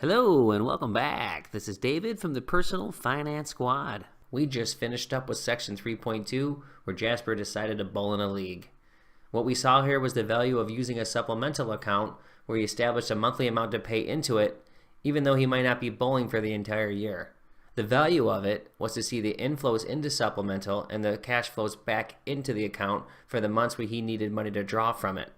Hello and welcome back. This is David from the Personal Finance Squad. We just finished up with section 3.2 where Jasper decided to bowl in a league. What we saw here was the value of using a supplemental account where he established a monthly amount to pay into it even though he might not be bowling for the entire year. The value of it was to see the inflows into supplemental and the cash flows back into the account for the months where he needed money to draw from it.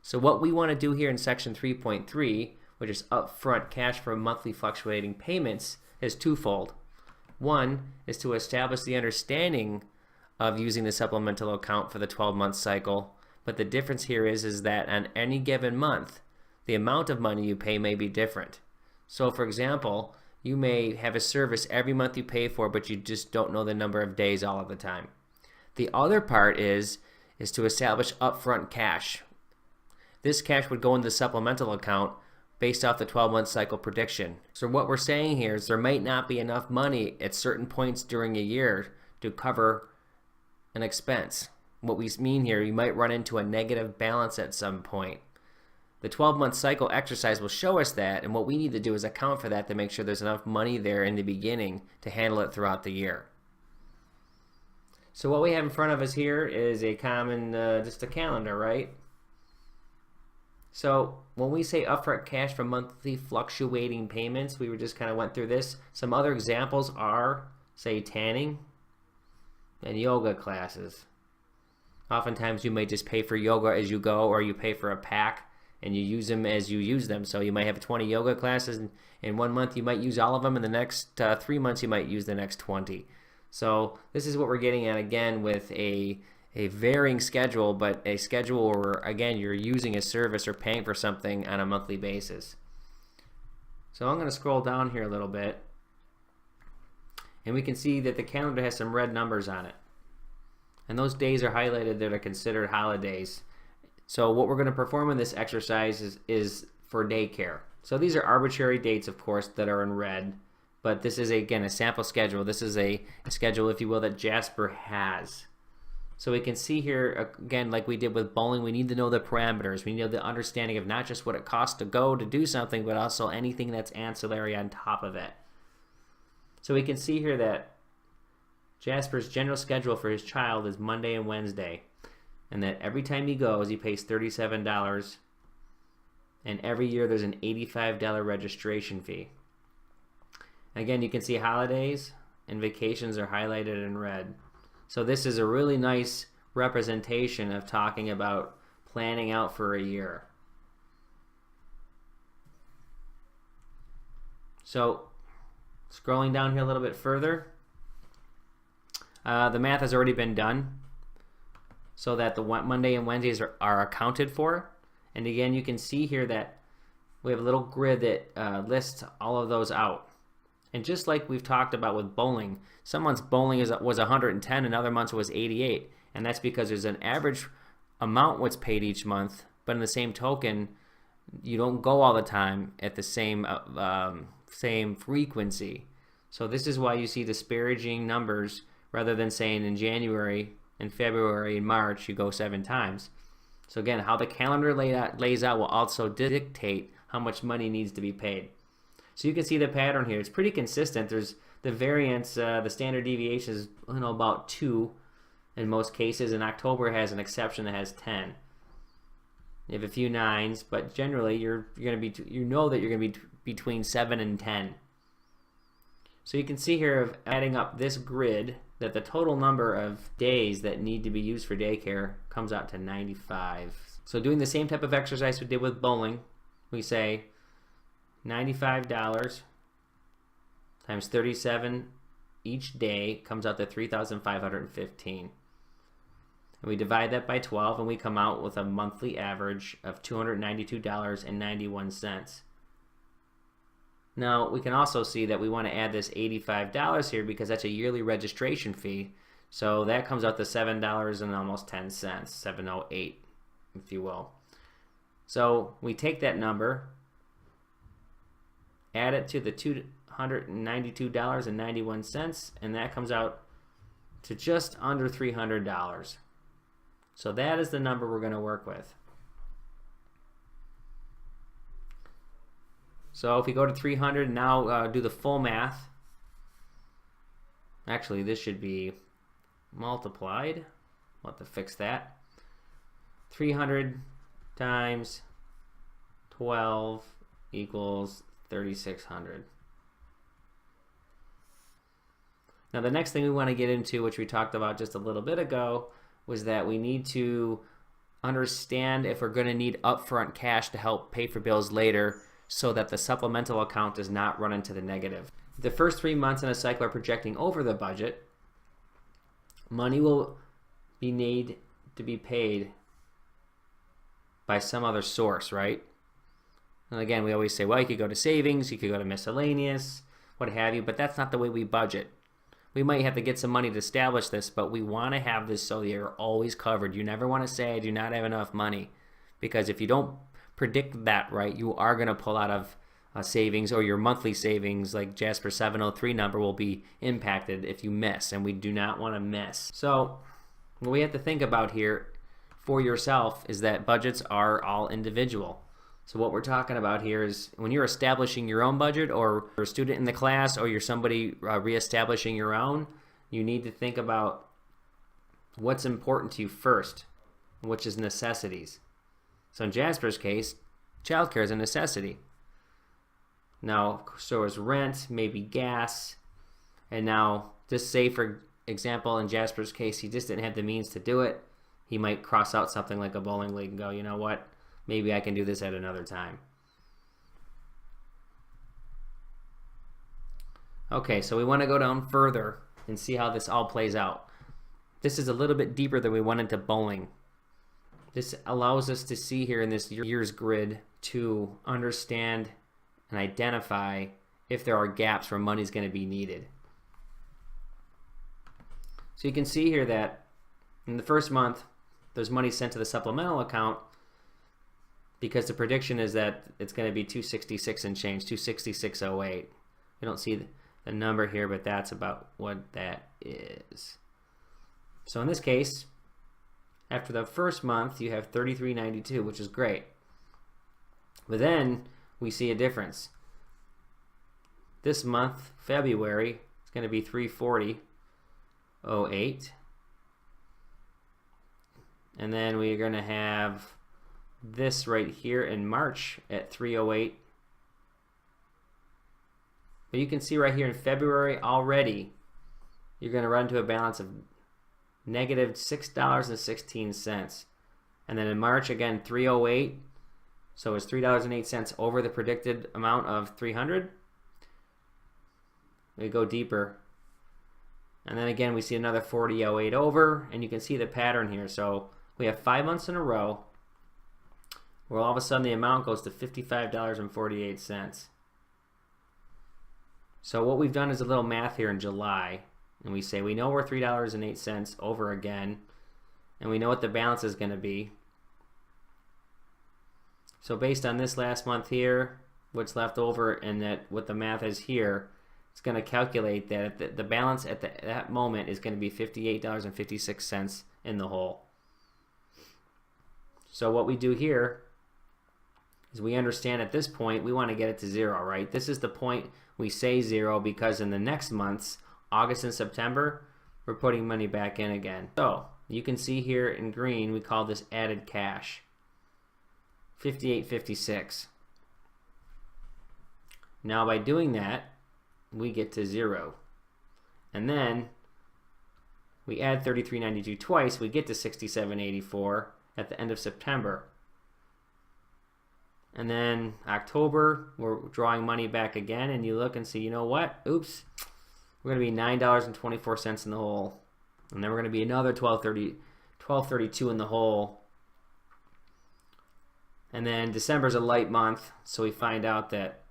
So what we want to do here in section 3.3, which is upfront cash for monthly fluctuating payments, is twofold. One is to establish the understanding of using the supplemental account for the 12-month cycle, but the difference here is that on any given month, the amount of money you pay may be different. So for example, you may have a service every month you pay for, but you just don't know the number of days all of the time. The other part is to establish upfront cash. This cash would go into the supplemental account based off the 12-month cycle prediction. So what we're saying here is there might not be enough money at certain points during a year to cover an expense. What we mean here, you might run into a negative balance at some point. The 12-month cycle exercise will show us that, and what we need to do is account for that to make sure there's enough money there in the beginning to handle it throughout the year. So what we have in front of us here is a common, just a calendar, right? So when we say upfront cash for monthly fluctuating payments, we just kind of went through this. Some other examples are, say, tanning and yoga classes. Oftentimes you may just pay for yoga as you go, or you pay for a pack and you use them as you use them. So you might have 20 yoga classes, and in 1 month you might use all of them, and the next 3 months you might use the next 20. So this is what we're getting at again with a varying schedule, but a schedule where, again, you're using a service or paying for something on a monthly basis. So I'm going to scroll down here a little bit, and we can see that the calendar has some red numbers on it. And those days are highlighted that are considered holidays. So what we're going to perform in this exercise is for daycare. So these are arbitrary dates, of course, that are in red, but this is, again, a sample schedule. This is a schedule, if you will, that Jasper has. So we can see here, again, like we did with bowling, we need to know the parameters. We need the understanding of not just what it costs to go to do something, but also anything that's ancillary on top of it. So we can see here that Jasper's general schedule for his child is Monday and Wednesday, and that every time he goes, he pays $37, and every year there's an $85 registration fee. Again, you can see holidays and vacations are highlighted in red. So this is a really nice representation of talking about planning out for a year. So scrolling down here a little bit further, the math has already been done so that the Monday and Wednesdays are accounted for. And again, you can see here that we have a little grid that lists all of those out. And just like we've talked about with bowling, some months bowling was 110 and other months was 88. And that's because there's an average amount what's paid each month, but in the same token, you don't go all the time at the same frequency. So this is why you see disparaging numbers rather than saying in January, in February, and March you go 7 times. So again, how the calendar lays out will also dictate how much money needs to be paid. So you can see the pattern here. It's pretty consistent. There's the variance, the standard deviation is about 2 in most cases, and October has an exception that has 10. You have a few 9s, but generally you're going to be, you know that you're going to be between 7 and 10. So you can see here of adding up this grid that the total number of days that need to be used for daycare comes out to 95. So doing the same type of exercise we did with bowling, we say $95 times 37 each day comes out to $3,515. And we divide that by 12 and we come out with a monthly average of $292.91. Now we can also see that we want to add this $85 here because that's a yearly registration fee. So that comes out to $7 and almost 10 cents, $7.08 if you will. So we take that number, add it to the $292.91, and that comes out to just under $300. So that is the number we're going to work with. So if we go to 300, now do the full math. Actually, this should be multiplied. We'll have to fix that. 300 times 12 equals 3,600. Now the next thing we want to get into, which we talked about just a little bit ago, was that we need to understand if we're going to need upfront cash to help pay for bills later so that the supplemental account does not run into the negative. The first 3 months in a cycle are projecting over the budget. Money will be need to be paid by some other source, right? And again, we always say, well, you could go to savings, you could go to miscellaneous, what have you, but that's not the way we budget. We might have to get some money to establish this, but we want to have this so you're always covered. You never want to say, I do not have enough money, because if you don't predict that right, you are going to pull out of savings, or your monthly savings, like Jasper 703 number, will be impacted if you miss, and we do not want to miss. So what we have to think about here for yourself is that budgets are all individual. So what we're talking about here is when you're establishing your own budget, or you're a student in the class, or you're somebody reestablishing your own, you need to think about what's important to you first, which is necessities. So in Jasper's case, childcare is a necessity. Now, so is rent, maybe gas, and now just say, for example, in Jasper's case, he just didn't have the means to do it. He might cross out something like a bowling league and go, you know what, maybe I can do this at another time. Okay, so we want to go down further and see how this all plays out. This is a little bit deeper than we went into bowling. This allows us to see here in this year's grid to understand and identify if there are gaps where money is going to be needed. So you can see here that in the first month, there's money sent to the supplemental account because the prediction is that it's going to be 266 and change, 266.08. We don't see the number here, but that's about what that is. So in this case, after the first month, you have 33.92, which is great. But then we see a difference. This month, February, it's going to be 340.08. And then we're going to have this right here in March at 308. But you can see right here in February already, you're going to run to a balance of negative $6.16. And then in March, again, 308. So it's $3.08 over the predicted amount of 300. We go deeper. And then again, we see another 40.08 over, and you can see the pattern here. So we have 5 months in a row where all of a sudden the amount goes to $55.48. So what we've done is a little math here in July, and we say we know we're $3.08 over again, and we know what the balance is going to be. So based on this last month here, what's left over, and that what the math is here, it's going to calculate that the balance at that moment is going to be $58.56 in the hole. So what we do here is we understand at this point we want to get it to zero, right? This is the point we say zero because in the next months, August and September, we're putting money back in again. So you can see here in green, we call this added cash, $58.56. Now by doing that, we get to zero. And then we add 33.92 twice, we get to 67.84 at the end of September. And then October, we're drawing money back again, and you look and see, you know what? Oops, we're going to be $9.24 in the hole. And then we're going to be another $12.32 in the hole. And then December's a light month, so we find out that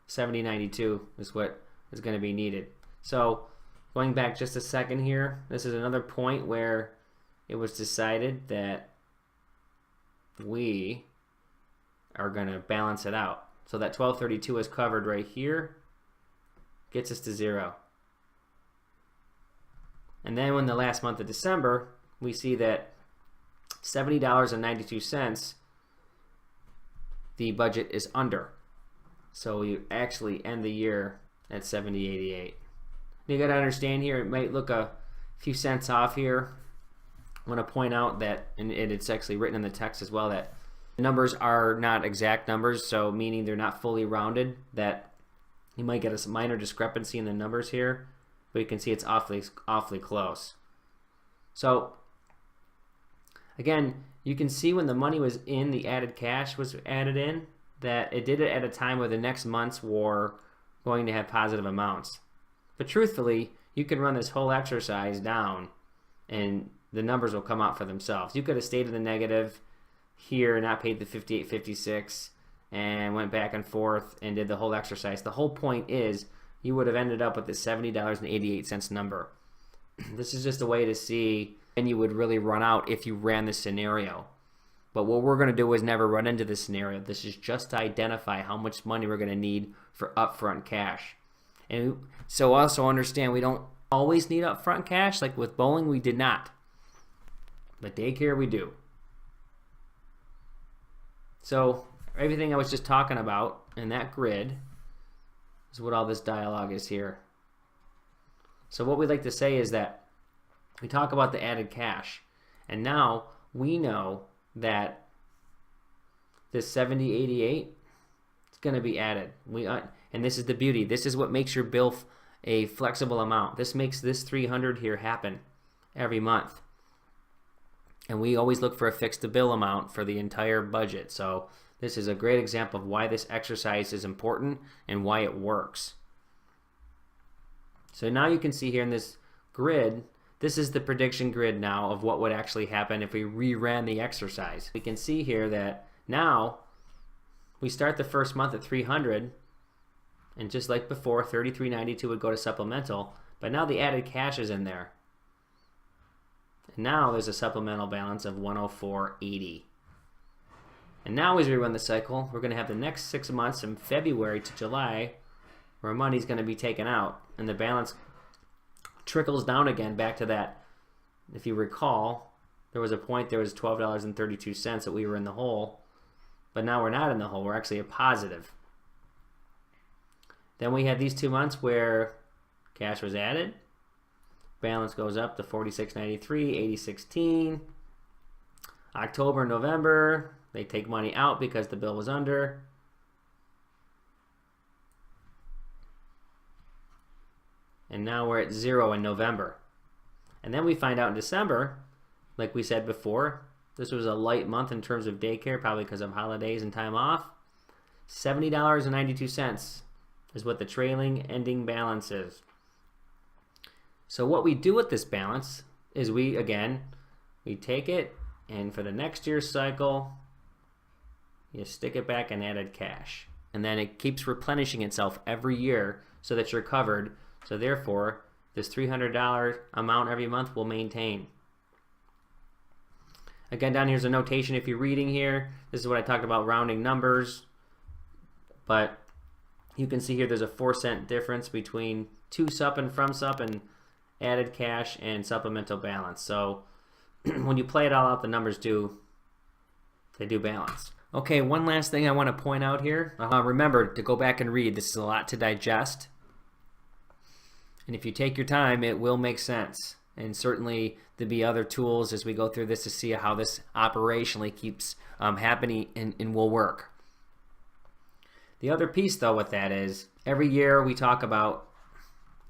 $70.92 is what is going to be needed. So going back just a second here, this is another point where it was decided that we are going to balance it out. So that 1232 is covered right here, gets us to zero. And then when the last month of December, we see that $70.92 the budget is under. So you actually end the year at 70.88. You got to understand here, it might look a few cents off here. I want to point out that, and it's actually written in the text as well, that the numbers are not exact numbers, so meaning they're not fully rounded, that you might get a minor discrepancy in the numbers here, but you can see it's awfully close. So again, you can see when the money was in, the added cash was added in, that it did it at a time where the next months were going to have positive amounts. But truthfully, you can run this whole exercise down and the numbers will come out for themselves. You could have stayed in the negative here and not paid the 58.56 and went back and forth and did the whole exercise. The whole point is you would have ended up with the $70.88 number. This is just a way to see when you would really run out if you ran this scenario. But what we're going to do is never run into this scenario. This is just to identify how much money we're going to need for upfront cash. And so also understand we don't always need upfront cash. Like with bowling, we did not. But daycare, we do. So everything I was just talking about in that grid is what all this dialogue is here. So what we'd like to say is that we talk about the added cash. And now we know that this 70.88 is going to be added. And this is the beauty. This is what makes your bill a flexible amount. This makes this 300 here happen every month. And we always look for a fixed bill amount for the entire budget. So this is a great example of why this exercise is important and why it works. So now you can see here in this grid, this is the prediction grid now of what would actually happen if we reran the exercise. We can see here that now we start the first month at 300, and just like before, 33.92 would go to supplemental, but now the added cash is in there. And now there's a supplemental balance of 104.80. And now as we run the cycle, we're going to have the next 6 months from February to July where money's going to be taken out, and the balance trickles down again back to that. If you recall, there was a point there was $12.32 that we were in the hole, but now we're not in the hole. We're actually a positive. Then we had these 2 months where cash was added. Balance goes up to 46.93, 80.16. October, November, they take money out because the bill was under. And now we're at 0 in November. And then we find out in December, like we said before, this was a light month in terms of daycare, probably because of holidays and time off. $70.92 is what the trailing ending balance is. So what we do with this balance is we take it, and for the next year's cycle, you stick it back in added cash. And then it keeps replenishing itself every year so that you're covered. So therefore, this $300 amount every month will maintain. Again, down here's a notation if you're reading here. This is what I talked about, rounding numbers. But you can see here there's a 4-cent difference between to sup and from sup and added cash and supplemental balance. So when you play it all out, the numbers do balance. Okay, one last thing I want to point out here. Remember to go back and read. This is a lot to digest. And if you take your time, it will make sense. And certainly there'll be other tools as we go through this to see how this operationally keeps happening and will work. The other piece, though, with that is every year we talk about,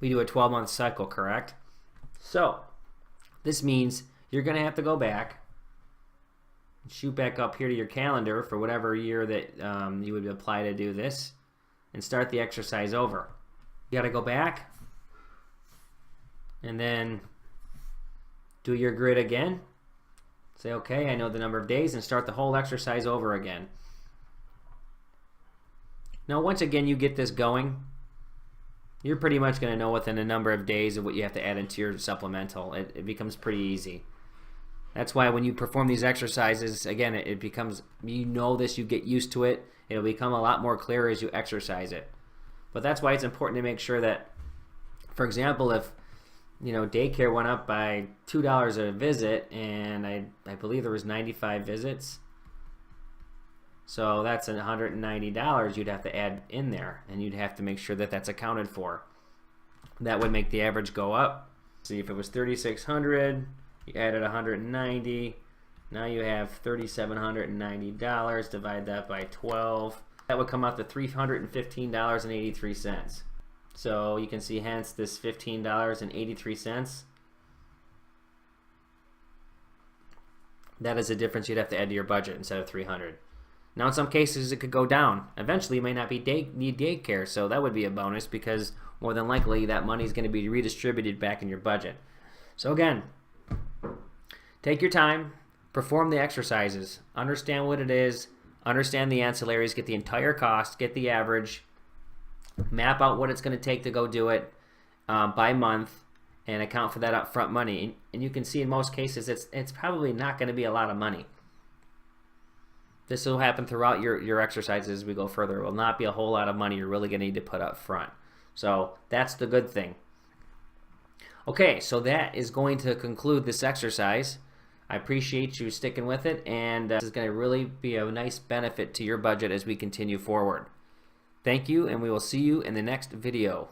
we do a 12-month cycle, correct? So this means you're going to have to go back, shoot back up here to your calendar for whatever year that you would apply to do this, and start the exercise over. You got to go back and then do your grid again. Say, okay, I know the number of days, and start the whole exercise over again. Now, once again you get this going, you're pretty much going to know within a number of days of what you have to add into your supplemental. It becomes pretty easy. That's why when you perform these exercises, again, it becomes, you know this, you get used to it. It'll become a lot more clear as you exercise it. But that's why it's important to make sure that, for example, if daycare went up by $2 a visit, and I believe there was 95 visits, So that's $190 you'd have to add in there, and you'd have to make sure that that's accounted for. That would make the average go up. See, if it was $3,600, you added 190. Now you have $3,790. Divide that by 12. That would come out to $315.83. So you can see, hence, this $15.83. That is the difference you'd have to add to your budget instead of $300. Now, in some cases, it could go down. Eventually, you may not need daycare, so that would be a bonus, because more than likely that money is going to be redistributed back in your budget. So again, take your time, perform the exercises, understand what it is, understand the ancillaries, get the entire cost, get the average, map out what it's going to take to go do it by month, and account for that upfront money. And you can see in most cases it's probably not going to be a lot of money. This will happen throughout your exercises as we go further. It will not be a whole lot of money you're really going to need to put up front. So that's the good thing. Okay, so that is going to conclude this exercise. I appreciate you sticking with it, and this is going to really be a nice benefit to your budget as we continue forward. Thank you, and we will see you in the next video.